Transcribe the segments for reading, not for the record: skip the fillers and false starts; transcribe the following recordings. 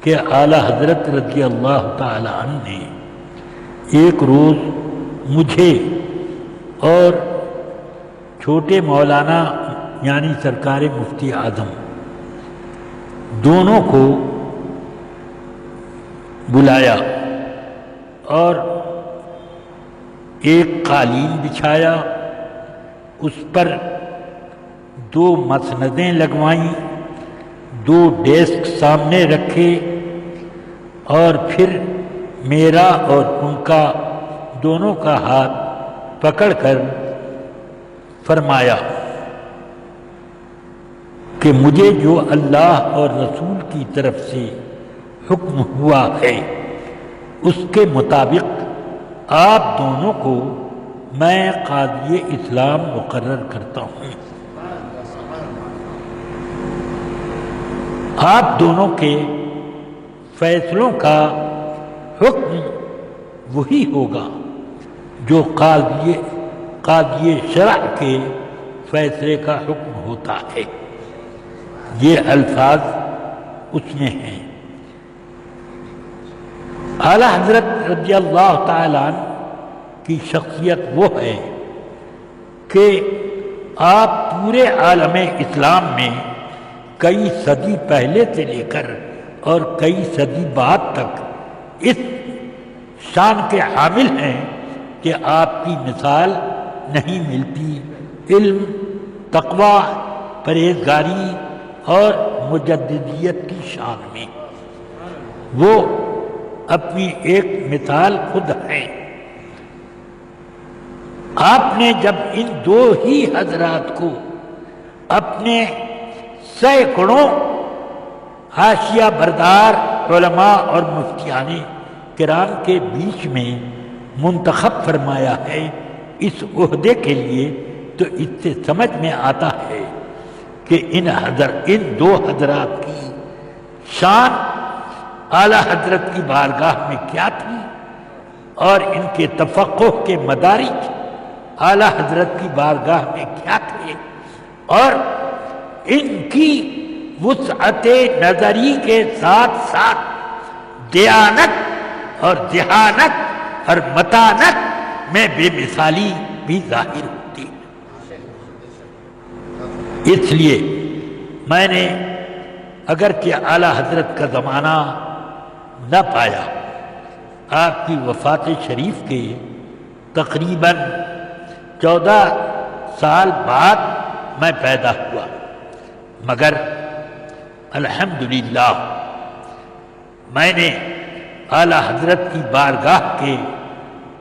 کہ اعلیٰ حضرت رضی اللہ تعالی عنہ نے ایک روز مجھے اور چھوٹے مولانا یعنی سرکار مفتی اعظم دونوں کو بلایا اور ایک قالین بچھایا، اس پر 2 مسندیں لگوائیں، 2 ڈیسک سامنے رکھے اور پھر میرا اور ان کا دونوں کا ہاتھ پکڑ کر فرمایا کہ مجھے جو اللہ اور رسول کی طرف سے حکم ہوا ہے اس کے مطابق آپ دونوں کو میں قاضی اسلام مقرر کرتا ہوں۔ آپ دونوں کے فیصلوں کا حکم وہی ہوگا جو قاضی شرع کے فیصلے کا حکم ہوتا ہے۔ یہ الفاظ اس میں ہیں۔ اعلیٰ حضرت رضی اللہ تعالیٰ عنہ کی شخصیت وہ ہے کہ آپ پورے عالم اسلام میں کئی صدی پہلے سے لے کر اور کئی صدی بعد تک اس شان کے حامل ہیں کہ آپ کی مثال نہیں ملتی علم، تقوی، پرہیزگاری اور مجددیت کی شان میں۔ وہ اپنی ایک مثال خود ہیں۔ آپ نے جب ان 2 ہی حضرات کو اپنے سینکڑوں حاشیہ بردار علماء اور مفتیان کرام کے بیچ میں منتخب فرمایا ہے اس عہدے کے لیے، تو اس سے سمجھ میں آتا ہے کہ ان 2 حضرات کی شان اعلیٰ حضرت کی بارگاہ میں کیا تھی اور ان کے تفقہ کے مدارج اعلیٰ حضرت کی بارگاہ میں کیا تھے، اور ان کی وسعت نظری کے ساتھ ساتھ دیانت اور ذہانت اور متانت میں بے مثالی بھی ظاہر ہوتی ہے۔ اس لیے میں نے اگرچہ اعلیٰ حضرت کا زمانہ نہ پایا، آپ کی وفات شریف کے تقریباً 14 سال بعد میں پیدا ہوا، مگر الحمدللہ میں نے اعلیٰ حضرت کی بارگاہ کے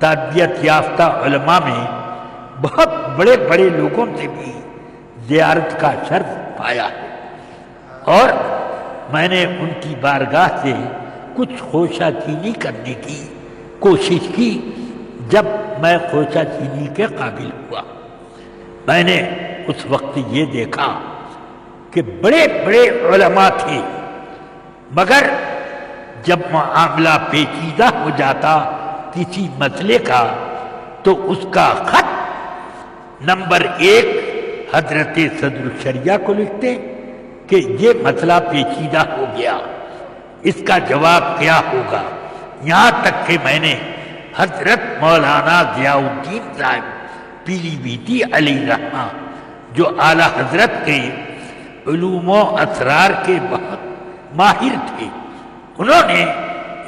تربیت یافتہ علماء میں بہت بڑے بڑے لوگوں سے بھی زیارت کا شرف پایا ہے، اور میں نے ان کی بارگاہ سے کچھ خوشہ چینی کرنے کی کوشش کی۔ جب میں خوشہ چینی کے قابل ہوا، میں نے اس وقت یہ دیکھا کہ بڑے بڑے علماء تھے، مگر جب معاملہ پیچیدہ ہو جاتا کسی مسئلے کا تو اس کا خط نمبر 1 حضرت صدر الشریعہ کو لکھتے کہ یہ مسئلہ پیچیدہ ہو گیا، اس کا جواب کیا ہوگا۔ یہاں تک کہ میں نے حضرت مولانا ضیاء الدین صاحب پیلی بھیٹی علیہ رحمہ جو اعلیٰ حضرت کے علوم و اسرار کے بہت ماہر تھے، انہوں نے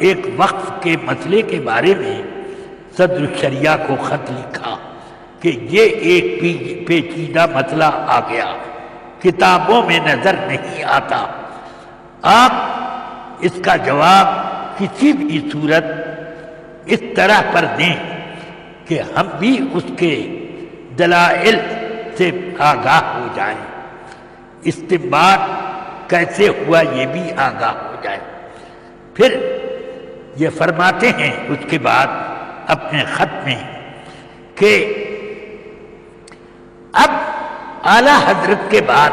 ایک وقف کے مسئلے کے بارے میں صدر الشریعہ کو خط لکھا کہ یہ ایک پیچیدہ مسئلہ آ گیا، کتابوں میں نظر نہیں آتا، آپ اس کا جواب کسی بھی صورت اس طرح پر دیں کہ ہم بھی اس کے دلائل سے آگاہ ہو جائیں، استنباط کیسے ہوا یہ بھی آگاہ ہو جائے۔ پھر یہ فرماتے ہیں اس کے بعد اپنے خط میں کہ اب اعلیٰ حضرت کے بعد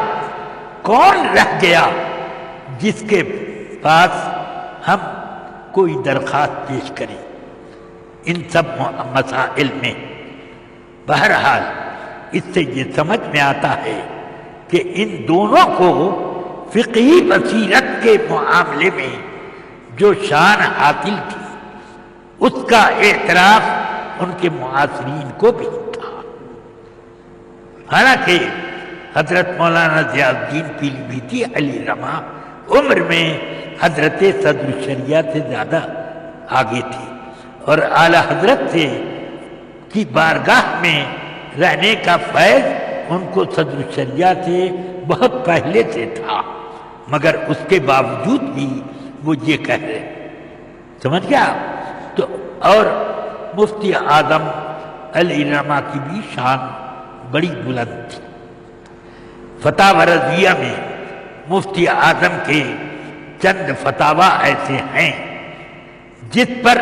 کون رہ گیا جس کے پاس ہم کوئی درخواست پیش کریں ان سب مسائل میں۔ بہرحال اس سے یہ سمجھ میں آتا ہے کہ ان دونوں کو فقہی بصیرت کے معاملے میں جو شان حاصل تھی اس کا اعتراف ان کے معاصرین کو بھی تھا۔ حالانکہ حضرت مولانا ضیاء الدین پیلیبھیتی علیہ رحمہ عمر میں حضرت صدر الشریعہ سے زیادہ آگے تھے، اور اعلی حضرت سے کی بارگاہ میں رہنے کا فیض ان کو صدر الشریعہ سے بہت پہلے سے تھا، مگر اس کے باوجود بھی وہ یہ کہہ رہے، سمجھ گیا؟ تو اور مفتی اعظم علیہ رحمہ کی بھی شان بڑی بلند تھی۔ فتاوی رضویہ میں مفتی اعظم کے چند فتاوی ایسے ہیں جس پر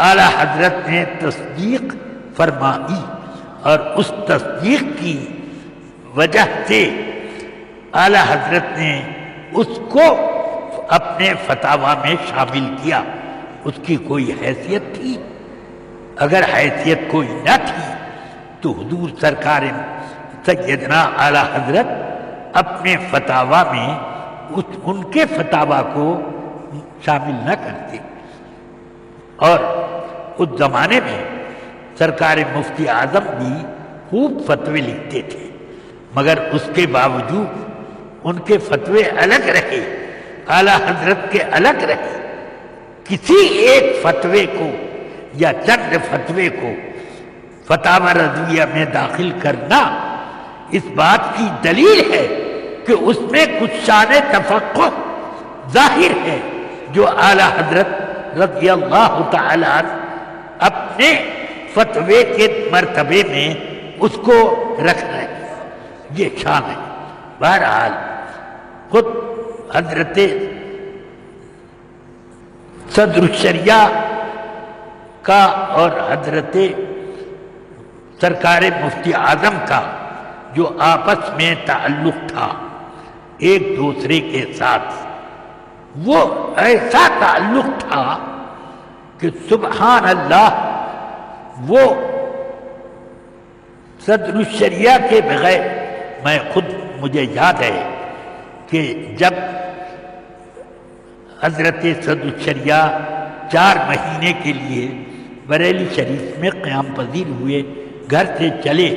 اعلی حضرت نے تصدیق فرمائی، اور اس تصدیق کی وجہ سے اعلی حضرت نے اس کو اپنے فتاوی میں شامل کیا۔ اس کی کوئی حیثیت تھی؟ اگر حیثیت کوئی نہ تھی تو حضور سرکار سیدنا اعلی حضرت اپنے فتاوی میں ان کے فتاوی کو شامل نہ کرتے۔ اور اس زمانے میں سرکار مفتی اعظم بھی خوب فتوے لکھتے تھے، مگر اس کے باوجود ان کے فتوے الگ رہے، اعلی حضرت کے الگ رہے۔ کسی ایک فتوے کو یا چند فتوے کو فتاوی رضویہ میں داخل کرنا اس بات کی دلیل ہے کہ اس میں کچھ شان تفقہ ظاہر ہے جو اعلی حضرت رضی اللہ تعالی عنہ اپنے فتوے کے مرتبے میں اس کو رکھ رہے ہیں، یہ شان ہے۔ بہرحال خود حضرت صدر الشریعہ کا اور حضرت سرکار مفتی اعظم کا جو آپس میں تعلق تھا ایک دوسرے کے ساتھ، وہ ایسا تعلق تھا کہ سبحان اللہ، وہ صدر الشریعہ کے بغیر، میں خود مجھے یاد ہے کہ جب حضرت صدر الشریعہ 4 مہینے کے لیے بریلی شریف میں قیام پذیر ہوئے، گھر سے چلے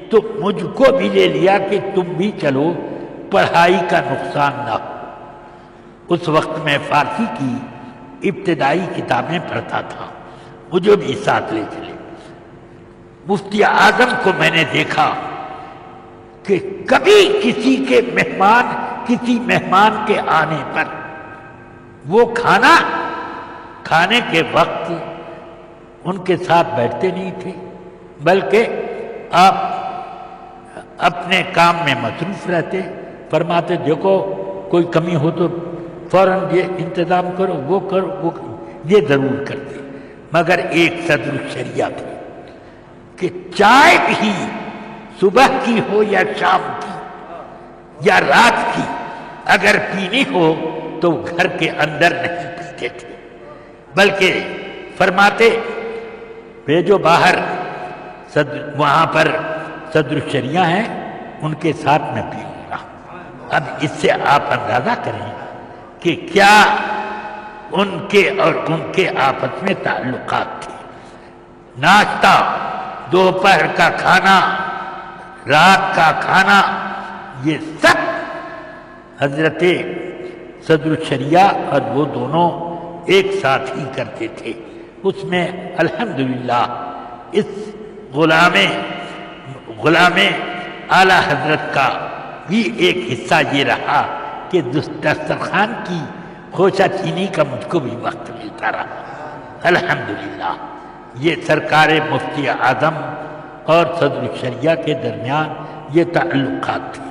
تو مجھ کو بھی لے لیا کہ تم بھی چلو، پڑھائی کا نقصان نہ ہو۔ اس وقت میں فارسی کی ابتدائی کتابیں پڑھتا تھا، مجھے بھی ساتھ لے چلے۔ مفتی اعظم کو میں نے دیکھا کہ کبھی کسی مہمان کے آنے پر وہ کھانا کھانے کے وقت ان کے ساتھ بیٹھتے نہیں تھے، بلکہ آپ اپنے کام میں مصروف رہتے، فرماتے دیکھو کوئی کمی ہو تو فوراً یہ انتظام کرو، وہ کرو، وہ کرو، یہ ضرور کرتے۔ مگر ایک صدر الشریعہ تھے کہ چائے بھی صبح کی ہو یا شام کی یا رات کی اگر پینی ہو تو گھر کے اندر نہیں پیتے تھے، بلکہ فرماتے بھیجو باہر، وہاں پر صدر الشریعہ ہیں، ان کے ساتھ میں پیوں گا۔ اب اس سے آپ اندازہ کریں کہ کیا ان کے اور ان کے آپس میں تعلقات تھے۔ ناشتہ، دوپہر کا کھانا، رات کا کھانا، یہ سب حضرت صدر الشریعہ اور وہ دونوں ایک ساتھ ہی کرتے تھے۔ اس میں الحمدللہ اس غلام اعلی حضرت کا بھی ایک حصہ یہ رہا کہ دسترخوان کی خوشہ چینی کا مجھ کو بھی وقت ملتا رہا۔ الحمدللہ یہ سرکار مفتی اعظم اور صدر الشریعہ کے درمیان یہ تعلقات تھے۔